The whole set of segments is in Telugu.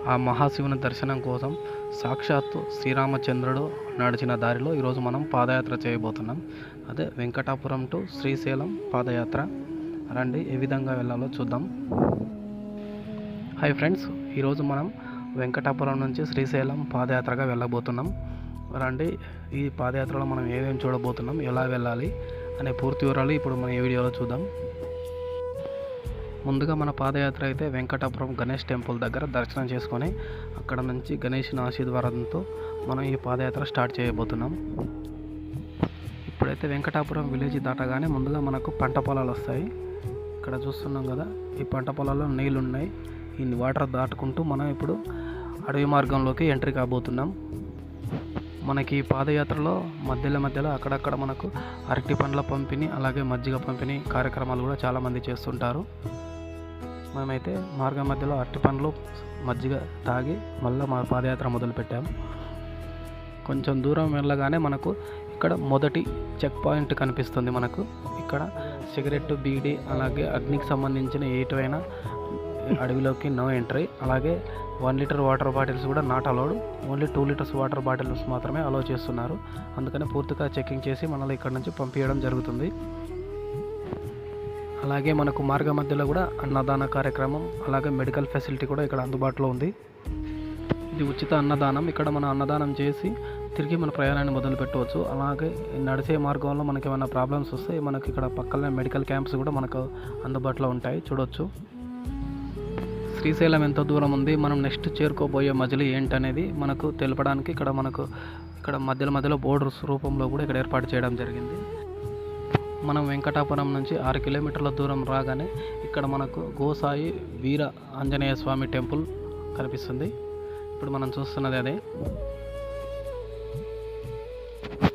ఆ మహాశివుని దర్శనం కోసం సాక్షాత్తు శ్రీరామచంద్రుడు నడిచిన దారిలో ఈరోజు మనం పాదయాత్ర చేయబోతున్నాం. అదే వెంకటాపురం టు శ్రీశైలం పాదయాత్ర. రండి ఏ విధంగా వెళ్ళాలో చూద్దాం. హాయ్ ఫ్రెండ్స్, ఈరోజు మనం వెంకటాపురం నుంచి శ్రీశైలం పాదయాత్రగా వెళ్ళబోతున్నాం. రండి ఈ పాదయాత్రలో మనం ఏమేమి చూడబోతున్నాం, ఎలా వెళ్ళాలి అనే పూర్తి వివరాలు ఇప్పుడు మనం ఈ వీడియోలో చూద్దాం. ముందుగా మన పాదయాత్ర అయితే వెంకటాపురం గణేష్ టెంపుల్ దగ్గర దర్శనం చేసుకొని అక్కడ నుంచి గణేష్ని ఆశీర్వాదంతో మనం ఈ పాదయాత్ర స్టార్ట్ చేయబోతున్నాం. ఇప్పుడైతే వెంకటాపురం విలేజ్ దాటగానే ముందుగా మనకు పంట పొలాలు వస్తాయి. ఇక్కడ చూస్తున్నాం కదా, ఈ పంట పొలాల్లో నీళ్ళు ఉన్నాయి. ఈ వాటర్ దాటుకుంటూ మనం ఇప్పుడు అడవి మార్గంలోకి ఎంట్రీ కాబోతున్నాం. మనకి ఈ పాదయాత్రలో మధ్యలో అక్కడక్కడ మనకు అరటి పండ్ల పంపిణీ, అలాగే మజ్జిగ పంపిణీ కార్యక్రమాలు కూడా చాలామంది చేస్తుంటారు. మేమైతే మార్గం మధ్యలో అరటి పండ్లు మజ్జిగ తాగి మళ్ళీ మా పాదయాత్ర మొదలుపెట్టాము. కొంచెం దూరం వెళ్ళగానే మనకు ఇక్కడ మొదటి చెక్ పాయింట్ కనిపిస్తుంది. మనకు ఇక్కడ సిగరెట్, బీడీ, అలాగే అగ్నికి సంబంధించిన ఏటువైనా అడవిలోకి నో ఎంట్రీ. అలాగే 1 లీటర్ వాటర్ బాటిల్స్ కూడా not allowed. Only 2 litres water bottles మాత్రమే అలౌ చేస్తున్నారు. అందుకని పూర్తిగా చెకింగ్ చేసి మనల్ని ఇక్కడ నుంచి పంపించడం జరుగుతుంది. అలాగే మనకు మార్గ మధ్యలో కూడా అన్నదాన కార్యక్రమం, అలాగే మెడికల్ ఫెసిలిటీ కూడా ఇక్కడ అందుబాటులో ఉంది. ఇది ఉచిత అన్నదానం. ఇక్కడ మనం అన్నదానం చేసి తిరిగి మన ప్రయాణాన్ని మొదలు పెట్టవచ్చు. అలాగే నడిచే మార్గంలో మనకి ఏమైనా ప్రాబ్లమ్స్ వస్తే మనకి ఇక్కడ పక్కనే మెడికల్ క్యాంప్స్ కూడా మనకు అందుబాటులో ఉంటాయి, చూడొచ్చు. శ్రీశైలం ఎంత దూరం ఉంది, మనం నెక్స్ట్ చేరుకోబోయే మజిలీ ఏంటనేది మనకు తెలపడానికి ఇక్కడ మధ్యలో బోర్డర్స్ రూపంలో కూడా ఇక్కడ ఏర్పాటు చేయడం జరిగింది. మనం వెంకటాపురం నుంచి 6 కిలోమీటర్ల దూరం రాగానే ఇక్కడ మనకు గోసాయి వీర ఆంజనేయ స్వామి టెంపుల్ కనిపిస్తుంది. ఇప్పుడు మనం చూస్తున్నది అదే.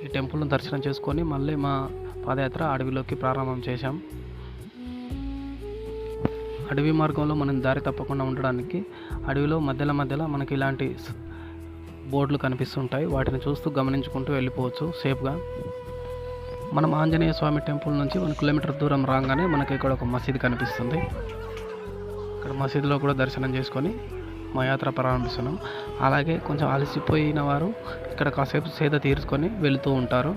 ఈ టెంపుల్ను దర్శనం చేసుకొని మళ్ళీ మా పాదయాత్ర అడవిలోకి ప్రారంభం చేశాం. అడవి మార్గంలో మనం దారి తప్పకుండా ఉండడానికి అడవిలో మధ్యలో మనకి ఇలాంటి బోర్డులు కనిపిస్తుంటాయి. వాటిని చూస్తూ గమనించుకుంటూ వెళ్ళిపోవచ్చు సేఫ్గా. మనం ఆంజనేయ స్వామి టెంపుల్ నుంచి 1 కిలోమీటర్ దూరం రాగానే మనకి ఇక్కడ ఒక మసీదు కనిపిస్తుంది. ఇక్కడ మసీదులో కూడా దర్శనం చేసుకొని మా యాత్ర ప్రారంభిస్తున్నాం. అలాగే కొంచెం అలసిపోయిన వారు ఇక్కడ కాసేపు సేద తీర్చుకొని వెళుతూ ఉంటారు.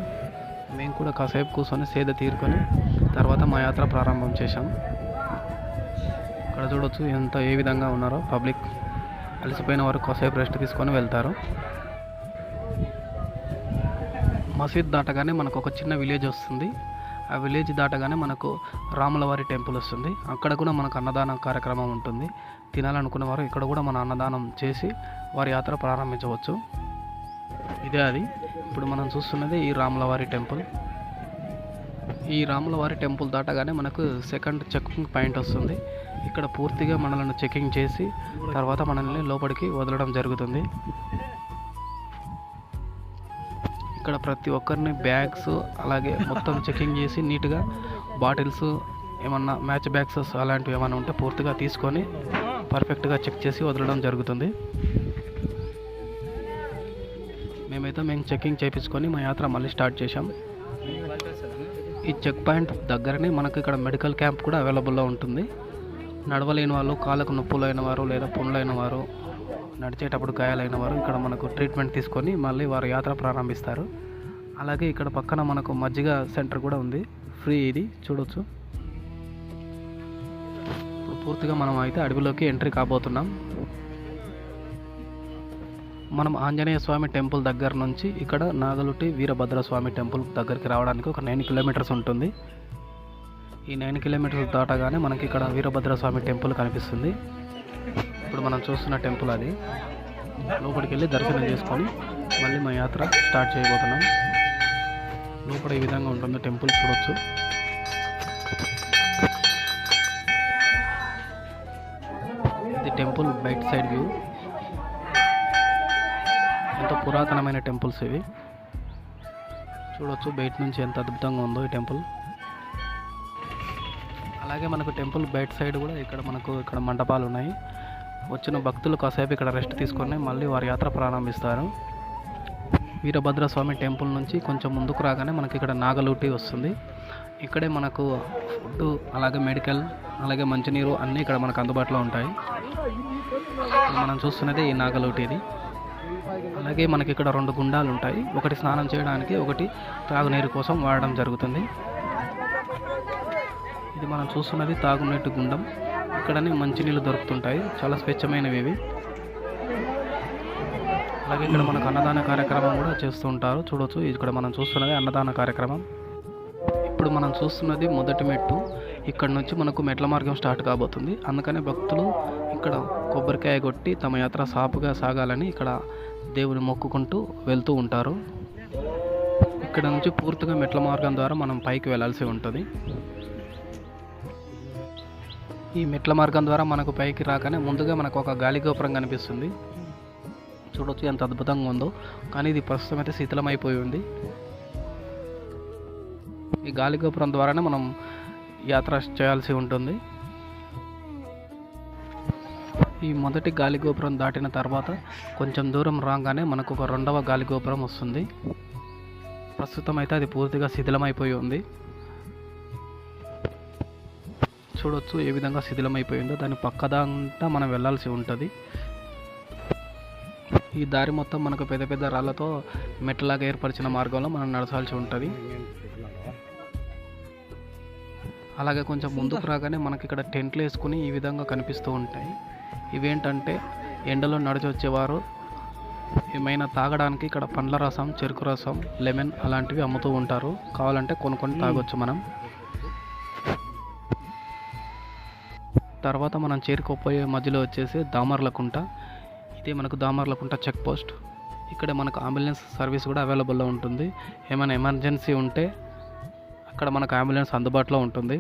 మేము కూడా కాసేపు కూర్చొని సేద తీర్చుకొని తర్వాత మా యాత్ర ప్రారంభం చేశాం. ఇక్కడ చూడొచ్చు ఏ విధంగా ఉన్నారో పబ్లిక్. అలసిపోయిన వారు కాసేపు రెస్ట్ తీసుకొని వెళ్తారు. మసీద్ దాటగానే మనకు ఒక చిన్న విలేజ్ వస్తుంది. ఆ విలేజ్ దాటగానే మనకు రాములవారి టెంపుల్ వస్తుంది. అక్కడ కూడా మనకు అన్నదాన కార్యక్రమం ఉంటుంది. తినాలనుకున్న వారు ఇక్కడ కూడా మన అన్నదానం చేసి వారి యాత్ర ప్రారంభించవచ్చు. ఇదే అది. ఇప్పుడు మనం చూస్తున్నది ఈ రాములవారి టెంపుల్. ఈ రాములవారి టెంపుల్ దాటగానే మనకు సెకండ్ చెకింగ్ పాయింట్ వస్తుంది. ఇక్కడ పూర్తిగా మనల్ని చెకింగ్ చేసి తర్వాత మనల్ని లోపలికి వదలడం జరుగుతుంది. ఇక్కడ ప్రతి ఒక్కరిని బ్యాగ్స్ అలాగే మొత్తం చెకింగ్ చేసి నీట్గా బాటిల్స్, ఏమన్నా మ్యాచ్ బ్యాగ్స్ అలాంటివి ఏమైనా ఉంటే పూర్తిగా తీసుకొని పర్ఫెక్ట్గా చెక్ చేసి వదలడం జరుగుతుంది. మేము చెకింగ్ చేయించుకొని మా యాత్ర మళ్ళీ స్టార్ట్ చేశాం. ఈ చెక్ పాయింట్ దగ్గరనే మనకు ఇక్కడ మెడికల్ క్యాంప్ కూడా అవైలబుల్లో ఉంటుంది. నడవలేని వాళ్ళు, కాళ్ళకు నొప్పులైన వారు లేదా పుండ్లైన వారు, నడిచేటప్పుడు గాయాలైన వారు ఇక్కడ మనకు ట్రీట్మెంట్ తీసుకొని మళ్ళీ వారి యాత్ర ప్రారంభిస్తారు. అలాగే ఇక్కడ పక్కన మనకు మజ్జిగ సెంటర్ కూడా ఉంది, ఫ్రీ. ఇది చూడొచ్చు. ఇప్పుడు పూర్తిగా మనం అయితే అడవిలోకి ఎంట్రీ కాబోతున్నాం. మనం ఆంజనేయ స్వామి టెంపుల్ దగ్గర నుంచి ఇక్కడ నాగలుటి వీరభద్రస్వామి టెంపుల్ దగ్గరికి రావడానికి ఒక 9 కిలోమీటర్స్ ఉంటుంది. ఈ 9 కిలోమీటర్స్ దాటగానే మనకి ఇక్కడ వీరభద్రస్వామి టెంపుల్ కనిపిస్తుంది. ఇప్పుడు మనం చూస్తున్న టెంపుల్ అది. లోపలికి వెళ్ళి దర్శనం చేసుకొని మళ్ళీ మా యాత్ర స్టార్ట్ చేయబోతున్నాం. లోపల ఈ విధంగా ఉంటుంది టెంపుల్, చూడొచ్చు. ఇది టెంపుల్ బయట సైడ్ వ్యూ. ఎంతో పురాతనమైన టెంపుల్స్ ఇవి, చూడొచ్చు. బయట నుంచి ఎంత అద్భుతంగా ఉందో ఈ టెంపుల్. అలాగే మనకు టెంపుల్ బయట సైడ్ కూడా ఇక్కడ మండపాలు ఉన్నాయి. వచ్చిన భక్తులు కాసేపు ఇక్కడ రెస్ట్ తీసుకొని మళ్ళీ వారి యాత్ర ప్రారంభిస్తారు. వీరభద్రస్వామి టెంపుల్ నుంచి కొంచెం ముందుకు రాగానే మనకి ఇక్కడ నాగలూటి వస్తుంది. ఇక్కడే మనకు ఫుడ్, అలాగే మెడికల్, అలాగే మంచినీరు అన్నీ ఇక్కడ మనకు అందుబాటులో ఉంటాయి. మనం చూస్తున్నది ఈ నాగలోటి ఇది. అలాగే మనకి ఇక్కడ 2 గుండాలు ఉంటాయి. ఒకటి స్నానం చేయడానికి, ఒకటి తాగునీరు కోసం వాడడం జరుగుతుంది. ఇది మనం చూస్తున్నది తాగునీటి గుండం. ఇక్కడనే మంచినీళ్ళు దొరుకుతుంటాయి, చాలా స్వచ్ఛమైనవి ఇవి. అలాగే ఇక్కడ మనకు అన్నదాన కార్యక్రమం కూడా చేస్తూ ఉంటారు, చూడవచ్చు. ఇక్కడ మనం చూస్తున్నది అన్నదాన కార్యక్రమం. ఇప్పుడు మనం చూస్తున్నది మొదటి మెట్టు. ఇక్కడ నుంచి మనకు మెట్ల మార్గం స్టార్ట్ కాబోతుంది. అందుకని భక్తులు ఇక్కడ కొబ్బరికాయ కొట్టి తమ యాత్ర సాపుగా సాగాలని ఇక్కడ దేవుని మొక్కుకుంటూ వెళ్తూ ఉంటారు. ఇక్కడ నుంచి పూర్తిగా మెట్ల మార్గం ద్వారా మనం పైకి వెళ్ళాల్సి ఉంటుంది. ఈ మెట్ల మార్గం ద్వారా మనకు పైకి రాగానే ముందుగా మనకు ఒక గాలి గోపురం కనిపిస్తుంది. చూడవచ్చు ఎంత అద్భుతంగా ఉందో. కానీ ఇది ప్రస్తుతం అయితే శిథిలమైపోయి ఉంది. ఈ గాలి గోపురం ద్వారానే మనం యాత్ర చేయాల్సి ఉంటుంది. ఈ మొదటి గాలి గోపురం దాటిన తర్వాత కొంచెం దూరం రాగానే మనకు ఒక 2వ గాలి గోపురం వస్తుంది. ప్రస్తుతం అయితే అది పూర్తిగా శిథిలమైపోయి ఉంది. చూడొచ్చు ఏ విధంగా శిథిలమైపోయిందో. దాని పక్కదంతా మనం వెళ్ళాల్సి ఉంటుంది. ఈ దారి మొత్తం మనకు పెద్ద పెద్ద రాళ్ళతో మెట్లలాగా ఏర్పరిచిన మార్గంలో మనం నడచాల్సి ఉంటుంది. అలాగే కొంచెం ముందుకు రాగానే మనకి ఇక్కడ టెంట్లు వేసుకుని ఈ విధంగా కనిపిస్తూ ఉంటాయి. ఇవేంటంటే ఎండలో నడిచి వచ్చేవారు ఏమైనా తాగడానికి ఇక్కడ పండ్ల రసం, చెరుకు రసం, లెమన్ అలాంటివి అమ్ముతూ ఉంటారు. కావాలంటే కొనుక్కొని తాగొచ్చు మనం. తర్వాత మనం చేరుకోపోయే మధ్యలో వచ్చేసి దామర్లకుంట. ఇదే మనకు దామర్లకుంట చెక్ పోస్ట్. ఇక్కడ మనకు అంబులెన్స్ సర్వీస్ కూడా అవైలబుల్లో ఉంటుంది. ఏమైనా ఎమర్జెన్సీ ఉంటే అక్కడ మనకు అంబులెన్స్ అందుబాటులో ఉంటుంది.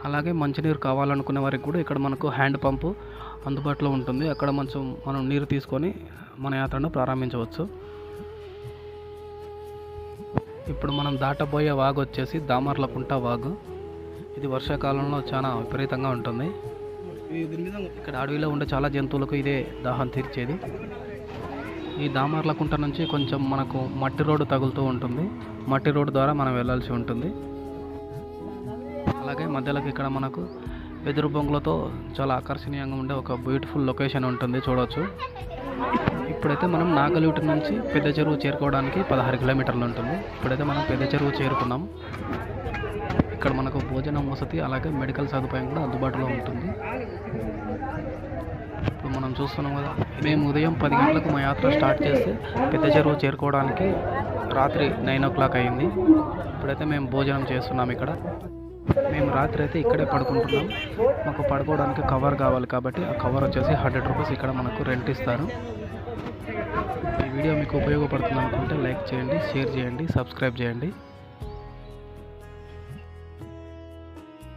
అలాగే మంచినీరు కావాలనుకునే వారికి కూడా ఇక్కడ మనకు హ్యాండ్ పంపు అందుబాటులో ఉంటుంది. అక్కడ మనం నీరు తీసుకొని మన యాత్రను ప్రారంభించవచ్చు. ఇప్పుడు మనం దాటబోయే వాగు వచ్చేసి దామర్లకుంట వాగు. ఇది వర్షాకాలంలో చాలా విపరీతంగా ఉంటుంది. ఇక్కడ అడవిలో ఉండే చాలా జంతువులకు ఇదే దాహం తీర్చేది. ఈ దామర్లకుంట నుంచి కొంచెం మనకు మట్టి రోడ్డు తగులుతూ ఉంటుంది. మట్టి రోడ్డు ద్వారా మనం వెళ్ళాల్సి ఉంటుంది. అలాగే మధ్యలోకి ఇక్కడ మనకు వెదురు బొంగులతో చాలా ఆకర్షణీయంగా ఉండే ఒక బ్యూటిఫుల్ లొకేషన్ ఉంటుంది, చూడవచ్చు. ఇప్పుడైతే మనం నాగలూటి నుంచి పెద్ద చెరువు చేరుకోవడానికి 16 కిలోమీటర్లు ఉంటుంది. ఇప్పుడైతే మనం పెద్ద చెరువు చేరుకున్నాం. ఇక్కడ మనకు భోజనం వసతి అలాగే మెడికల్ సదుపాయం కూడా అందుబాటులో ఉంటుంది. ఇప్పుడు మనం చూస్తున్నాం కదా, మేము ఉదయం 10 గంటలకు మా యాత్ర స్టార్ట్ చేస్తే పెద్ద చెరువు చేరుకోవడానికి రాత్రి 9 o'clock అయింది. ఇప్పుడైతే మేము భోజనం చేస్తున్నాం ఇక్కడ. మేము రాత్రి అయితే ఇక్కడే పడుకుంటున్నాం. మాకు పడుకోవడానికి కవర్ కావాలి కాబట్టి ఆ కవర్ వచ్చేసి 100 రూపీస్ ఇక్కడ మనకు రెంట్ ఇస్తారు. ఈ వీడియో మీకు ఉపయోగపడుతుంది అనుకుంటే లైక్ చేయండి, షేర్ చేయండి, సబ్స్క్రైబ్ చేయండి.